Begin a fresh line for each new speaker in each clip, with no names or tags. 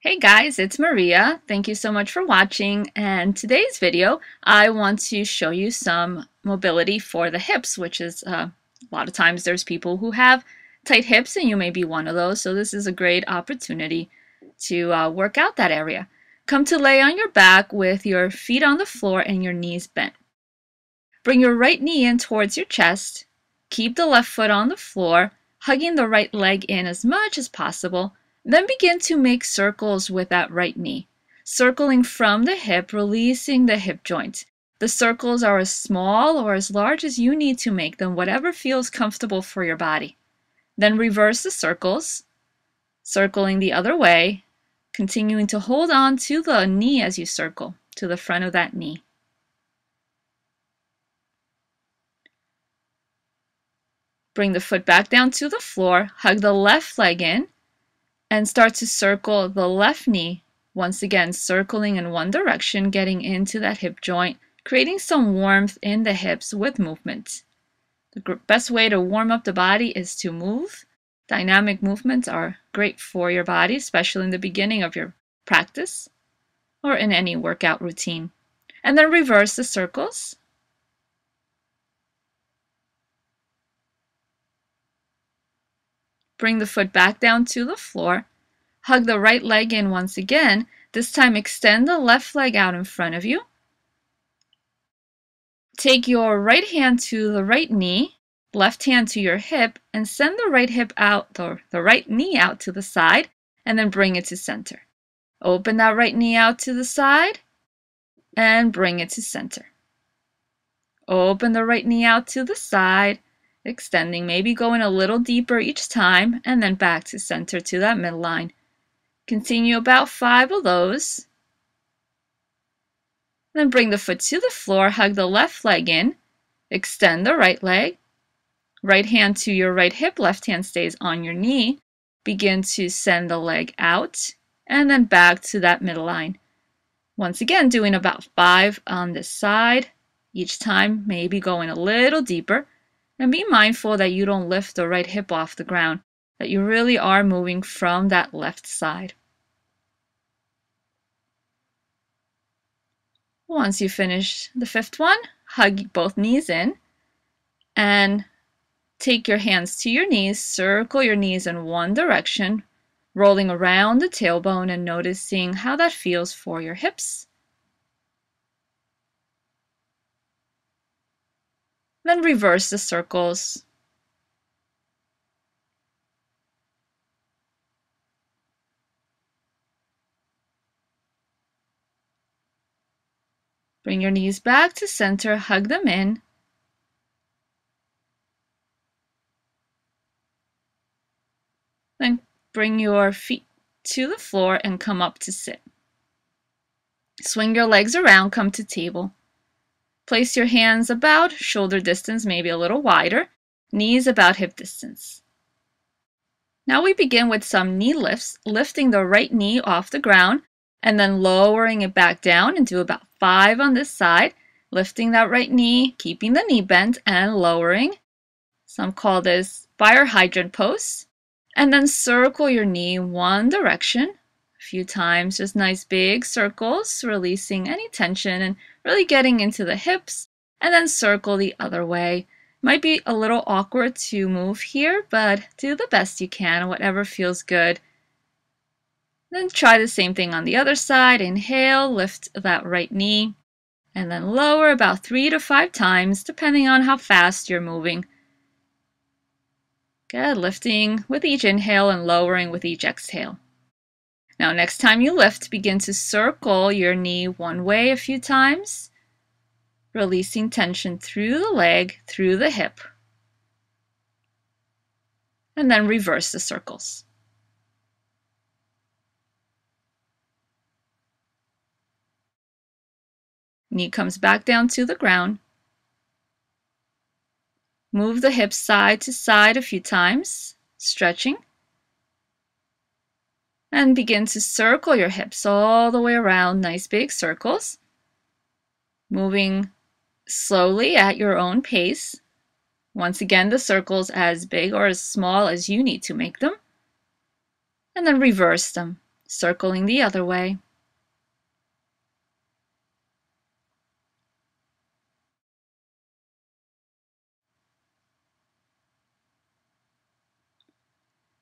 Hey guys, it's Maria. Thank you so much for watching. And today's video, I want to show you some mobility for the hips, which is a lot of times there's people who have tight hips and you may be one of those. So this is a great opportunity to work out that area. Come to lay on your back with your feet on the floor and your knees bent. Bring your right knee in towards your chest. Keep the left foot on the floor, hugging the right leg in as much as possible. Then begin to make circles with that right knee, circling from the hip, releasing the hip joint. The circles are as small or as large as you need to make them, whatever feels comfortable for your body. Then reverse the circles, circling the other way, continuing to hold on to the knee as you circle, to the front of that knee. Bring the foot back down to the floor, hug the left leg in, and start to circle the left knee, once again circling in one direction, getting into that hip joint, creating some warmth in the hips with movement. The best way to warm up the body is to move. Dynamic movements are great for your body, especially in the beginning of your practice or in any workout routine. And then reverse the circles. Bring the foot back down to the floor. Hug the right leg in once again. This time extend the left leg out in front of you. Take your right hand to the right knee, left hand to your hip, and send the right hip out, the right knee out to the side, and then bring it to center. Open that right knee out to the side, and bring it to center. Open the right knee out to the side, extending, maybe going a little deeper each time, and then back to center to that midline. Continue about 5 of those. Then bring the foot to the floor, hug the left leg in, extend the right leg, right hand to your right hip, left hand stays on your knee. Begin to send the leg out, and then back to that midline. Once again, doing about 5 on this side, each time maybe going a little deeper. And be mindful that you don't lift the right hip off the ground, that you really are moving from that left side. Once you finish the 5th one, hug both knees in and take your hands to your knees, circle your knees in one direction, rolling around the tailbone and noticing how that feels for your hips. Then reverse the circles. Bring your knees back to center, hug them in. Then bring your feet to the floor and come up to sit. Swing your legs around, come to table. Place your hands about shoulder distance, maybe a little wider, knees about hip distance. Now we begin with some knee lifts, lifting the right knee off the ground and then lowering it back down, and do about 5 on this side, lifting that right knee, keeping the knee bent and lowering. Some call this fire hydrant pose. And then circle your knee one direction a few times, just nice big circles, releasing any tension and really getting into the hips, and then circle the other way. Might be a little awkward to move here, but do the best you can, whatever feels good. Then try the same thing on the other side. Inhale, lift that right knee, and then lower about 3 to 5 times, depending on how fast you're moving. Good, lifting with each inhale and lowering with each exhale. Now, next time you lift, begin to circle your knee one way a few times, releasing tension through the leg, through the hip. And then reverse the circles. Knee comes back down to the ground. Move the hips side to side a few times, stretching. And begin to circle your hips all the way around, nice big circles. Moving slowly at your own pace. Once again, the circles as big or as small as you need to make them. And then reverse them. circling the other way.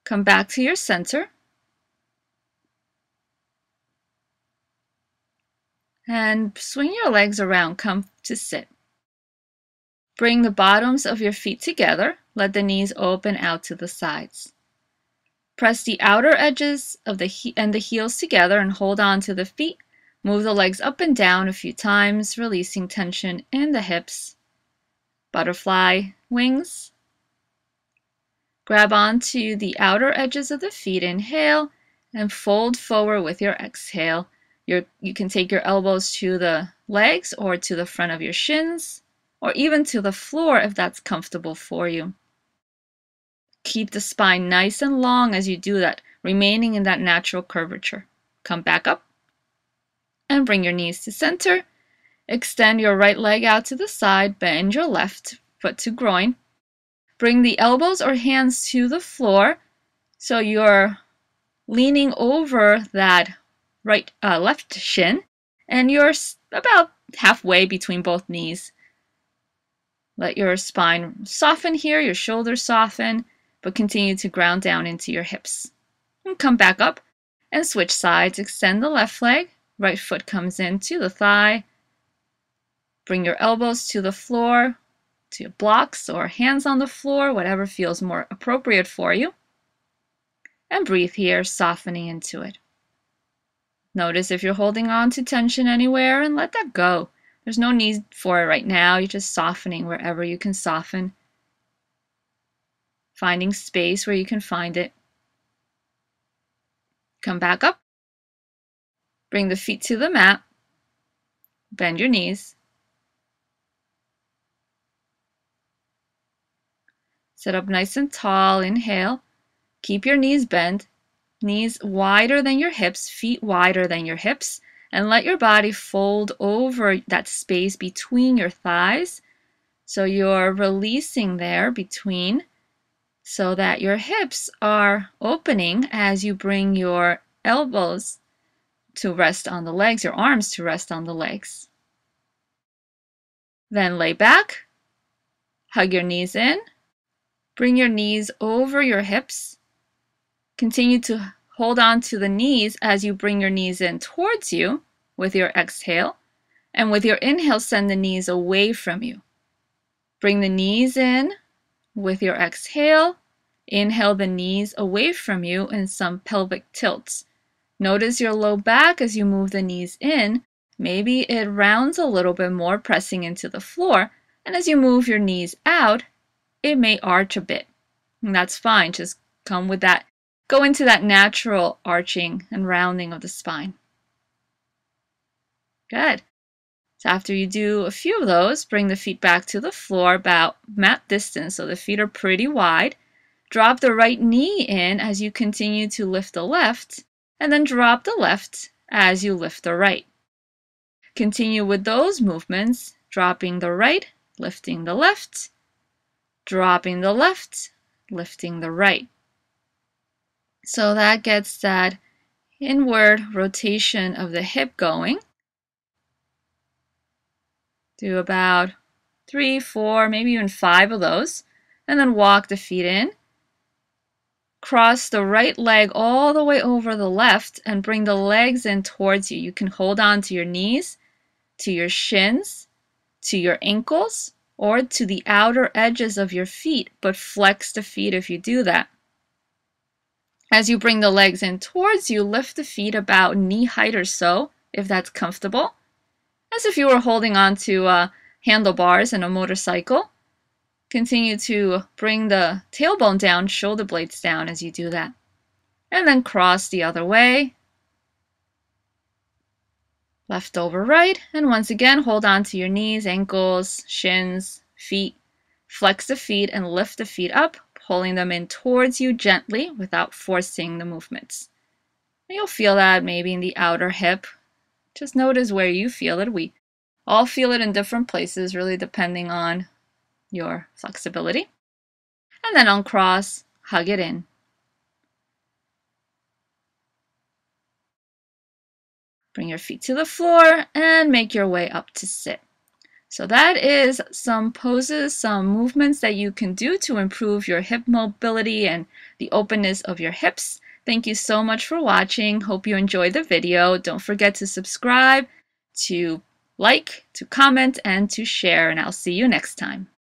Come back to your center. And swing your legs around, come to sit. Bring the bottoms of your feet together. Let the knees open out to the sides. Press the outer edges of the heels together and hold on to the feet. Move the legs up and down a few times, releasing tension in the hips. Butterfly wings. Grab onto the outer edges of the feet, inhale, and fold forward with your exhale. You can take your elbows to the legs or to the front of your shins, or even to the floor if that's comfortable for you. Keep the spine nice and long as you do that, remaining in that natural curvature. Come back up and bring your knees to center. Extend your right leg out to the side, bend your left foot to groin. Bring the elbows or hands to the floor so you're leaning over that left shin, and you're about halfway between both knees. Let your spine soften here, your shoulders soften, but continue to ground down into your hips. And come back up and switch sides. Extend the left leg, right foot comes into the thigh. Bring your elbows to the floor, to blocks or hands on the floor, whatever feels more appropriate for you. And breathe here, softening into it. Notice if you're holding on to tension anywhere and let that go. There's no need for it right now. You're just softening wherever you can soften. Finding space where you can find it. Come back up. Bring the feet to the mat. Bend your knees. Sit up nice and tall. Inhale. Keep your knees bent. Knees wider than your hips, feet wider than your hips, and let your body fold over that space between your thighs. So you're releasing there between, so that your hips are opening as you bring your elbows to rest on the legs, your arms to rest on the legs. Then lay back, hug your knees in, bring your knees over your hips. Continue to hold on to the knees as you bring your knees in towards you with your exhale. And with your inhale, send the knees away from you. Bring the knees in with your exhale. Inhale the knees away from you in some pelvic tilts. Notice your low back as you move the knees in. Maybe it rounds a little bit more, pressing into the floor. And as you move your knees out, it may arch a bit. And that's fine. Just come with that. Go into that natural arching and rounding of the spine. Good. So after you do a few of those, bring the feet back to the floor about mat distance, so the feet are pretty wide. Drop the right knee in as you continue to lift the left, and then drop the left as you lift the right. Continue with those movements, dropping the right, lifting the left, dropping the left, lifting the right. So that gets that inward rotation of the hip going. Do about 3, 4, maybe even 5 of those. And then walk the feet in. Cross the right leg all the way over the left and bring the legs in towards you. You can hold on to your knees, to your shins, to your ankles, or to the outer edges of your feet, but flex the feet if you do that. As you bring the legs in towards you, lift the feet about knee height or so, if that's comfortable, as if you were holding on to handlebars in a motorcycle. Continue to bring the tailbone down, shoulder blades down as you do that. And then cross the other way. Left over right. And once again, hold on to your knees, ankles, shins, feet. Flex the feet and lift the feet up, pulling them in towards you gently without forcing the movements. And you'll feel that maybe in the outer hip. Just notice where you feel it. We all feel it in different places, really depending on your flexibility. And then uncross, hug it in. Bring your feet to the floor and make your way up to sit. So that is some poses, some movements that you can do to improve your hip mobility and the openness of your hips. Thank you so much for watching. Hope you enjoyed the video. Don't forget to subscribe, to like, to comment, and to share, and I'll see you next time.